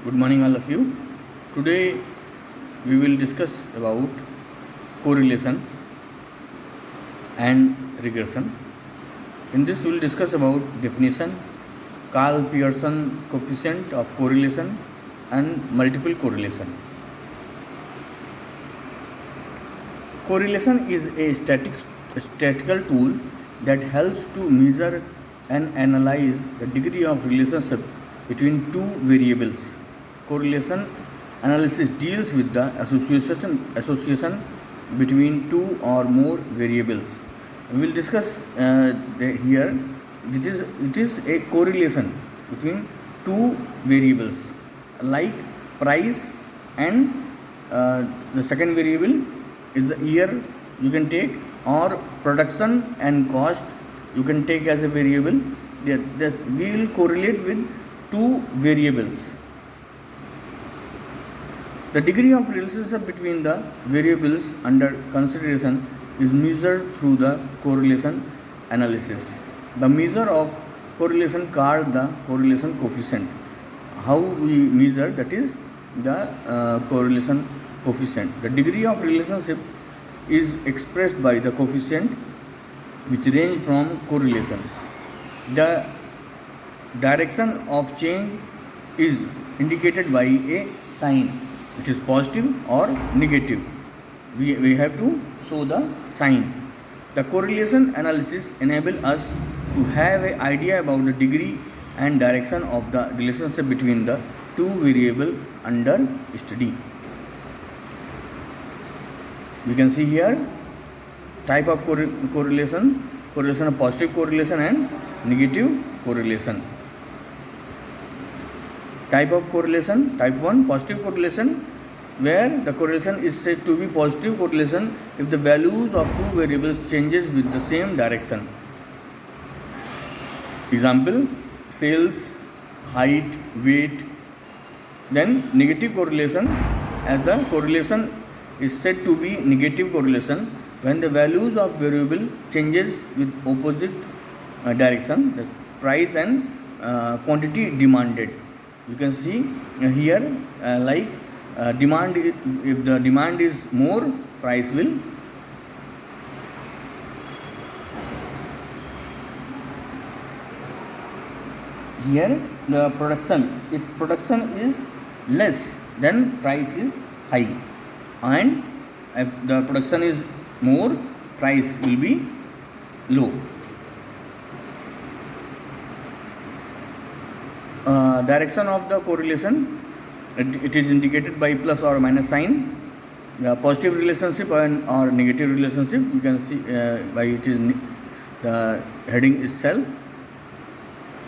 Good morning, all of you. Today we will discuss about correlation and regression. In this, we will discuss about definition, Karl Pearson coefficient of correlation, and multiple correlation. Correlation is a statistical tool that helps to measure and analyze the degree of relationship between two variables. Correlation analysis deals with the association between two or more variables. We will discuss here. It is a correlation between two variables like price and the second variable is the year you can take, or production and cost you can take as a variable. We will correlate with two variables. The degree of relationship between the variables under consideration is measured through the correlation analysis. The measure of correlation called the correlation coefficient. How we measure, that is the correlation coefficient. The degree of relationship is expressed by the coefficient which range from correlation. The direction of change is indicated by a sign. It is positive or negative. We have to show the sign. The correlation analysis enables us to have an idea about the degree and direction of the relationship between the two variables under study. We can see here type of correlation of positive correlation and negative correlation. Type of correlation, type 1, positive correlation, where the correlation is said to be positive correlation if the values of two variables changes with the same direction. Example, sales, height, weight. Then negative correlation, as the correlation is said to be negative correlation when the values of variable changes with opposite direction, the price and quantity demanded. You can see here demand, if the demand is more, price will. Here the production, if production is less, then price is high, and if the production is more, price will be low. Direction of the correlation, it is indicated by plus or minus sign. The positive relationship or negative relationship, you can see by it is the heading itself.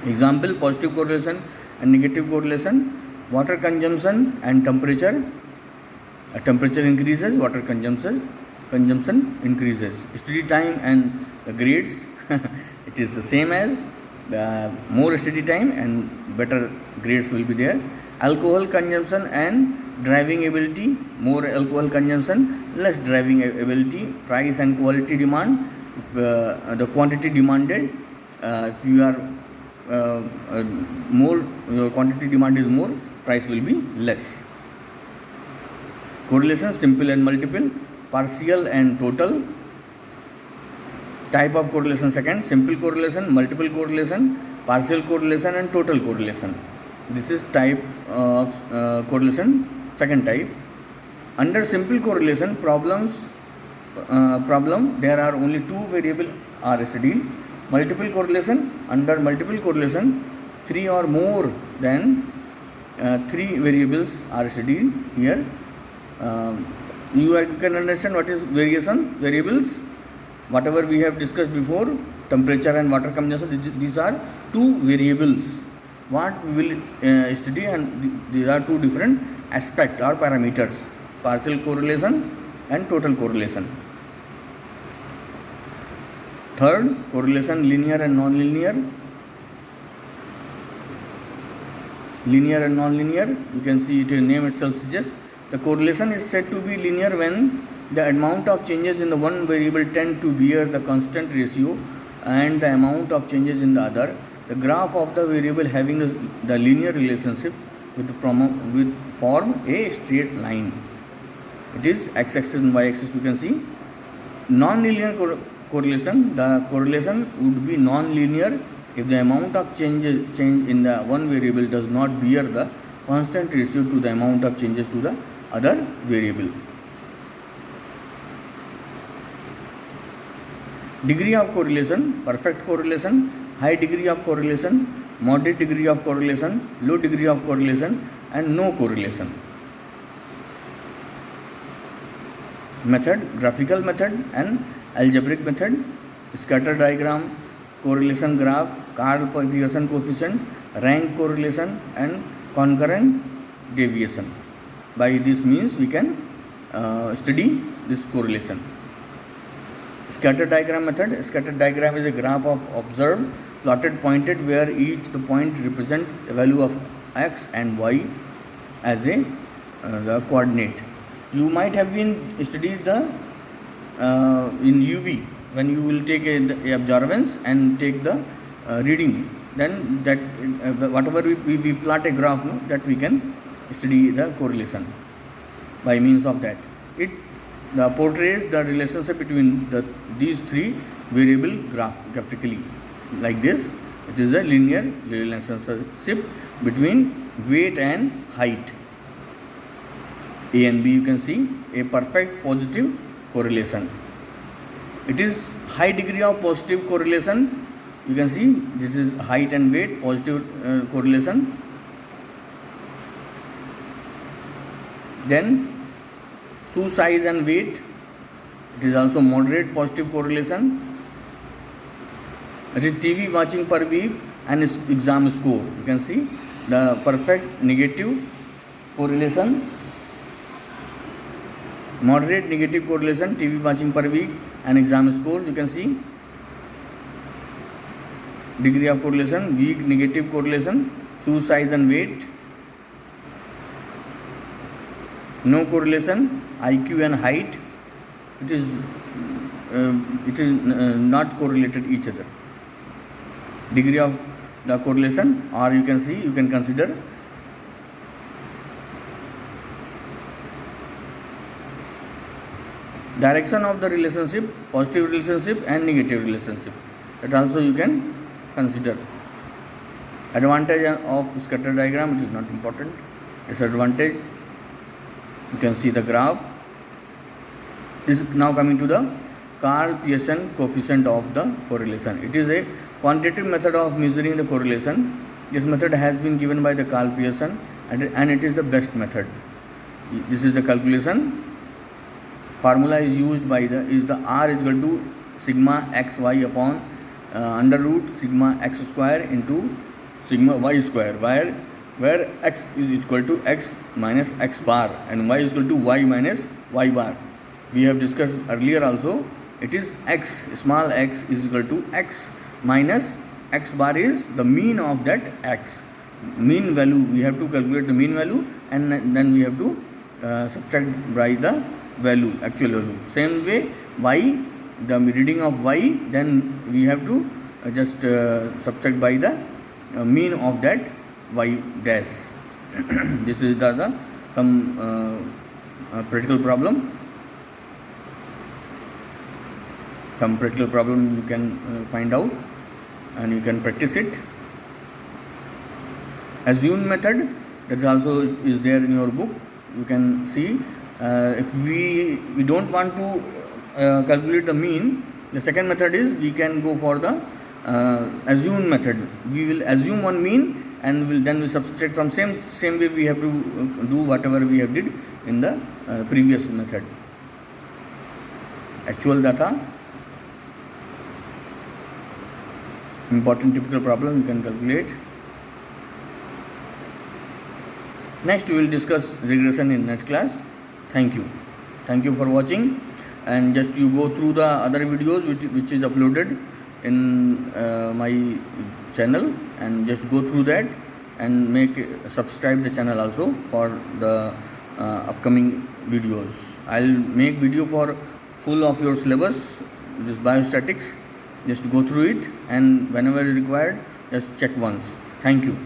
Example, positive correlation and negative correlation. Water consumption and temperature. Temperature increases, water consumption increases. Study time and the grades it is the same as the more study time and better grades will be there. Alcohol consumption and driving ability, more alcohol consumption, less driving ability. Price and quality demand, if the quantity demanded, if you are more, your quantity demand is more, price will be less. Correlation, simple and multiple, partial and total. Type of correlation, second, simple correlation, multiple correlation, partial correlation and total correlation. This is type of correlation, second type. Under simple correlation problem, there are only two variables are studied. Multiple correlation, under multiple correlation, three or more than three variables are studied here. You can understand what is variables. Whatever we have discussed before, temperature and water consumption, these are two variables what we will study, and these are two different aspects or parameters: partial correlation and total correlation. Third, correlation, linear and non-linear. Linear and non-linear, you can see it, name itself suggests. The correlation is said to be linear when the amount of changes in the one variable tend to bear the constant ratio and the amount of changes in the other. The graph of the variable having the linear relationship with form a straight line. It is x-axis and y-axis. You can see non-linear correlation. The correlation would be non-linear if the amount of change in the one variable does not bear the constant ratio to the amount of changes to the other variable. Degree of correlation: perfect correlation, high degree of correlation, moderate degree of correlation, low degree of correlation, and no correlation. Method: graphical method and algebraic method, scatter diagram, correlation graph, Karl-Pearson coefficient, rank correlation, and concurrent deviation. By this means we can study this correlation. Scatter diagram method: scatter diagram is a graph of observed plotted pointed where each the point represent the value of x and y as a the coordinate. You might have been studied the in UV when you will take a observance and take the reading, then that whatever we plot a graph, no, that we can study the correlation. By means of that, it portrays the relationship between these three variable graphically like this. It is a linear relationship between weight and height. A and B, you can see a perfect positive correlation. It is high degree of positive correlation. You can see this is height and weight positive correlation. Then shoe size and weight, it is also moderate positive correlation. It is TV watching per week and exam score. You can see the perfect negative correlation. Moderate negative correlation, TV watching per week and exam scores. You can see degree of correlation, weak negative correlation, shoe size and weight. No correlation, IQ and height. It is not correlated each other. Degree of the correlation, or you can see, you can consider direction of the relationship, positive relationship and negative relationship. That also you can consider. Advantage of scatter diagram, it is not important. Disadvantage, you can see the graph. Is now coming to the Karl-Pearson coefficient of the correlation. It is a quantitative method of measuring the correlation. This method has been given by the Karl-Pearson and it is the best method. This is the calculation. Formula is used by the R is equal to sigma xy upon under root sigma x square into sigma y square, where x is equal to x minus x bar and y is equal to y minus y bar. We have discussed earlier also. It is x, small x is equal to x minus x bar is the mean of that x. Mean value, we have to calculate the mean value and then we have to subtract by the value, actual value. Same way, y, the reading of y, then we have to just subtract by the mean of that y dash. This is some practical problem. Some practical problem you can find out and you can practice it. Assume method, that is also is there in your book. You can see if we don't want to calculate the mean, the second method is we can go for the assume method. We will assume one mean and then we subtract from same way we have to do whatever we have did in the previous method. Actual data, important typical problem you can calculate. Next we will discuss regression in next class. Thank you for watching, and just you go through the other videos which is uploaded in my channel, and just go through that and subscribe the channel also for the upcoming videos. I'll make video for full of your syllabus, this biostatics. Just go through it and whenever required just check once. Thank you.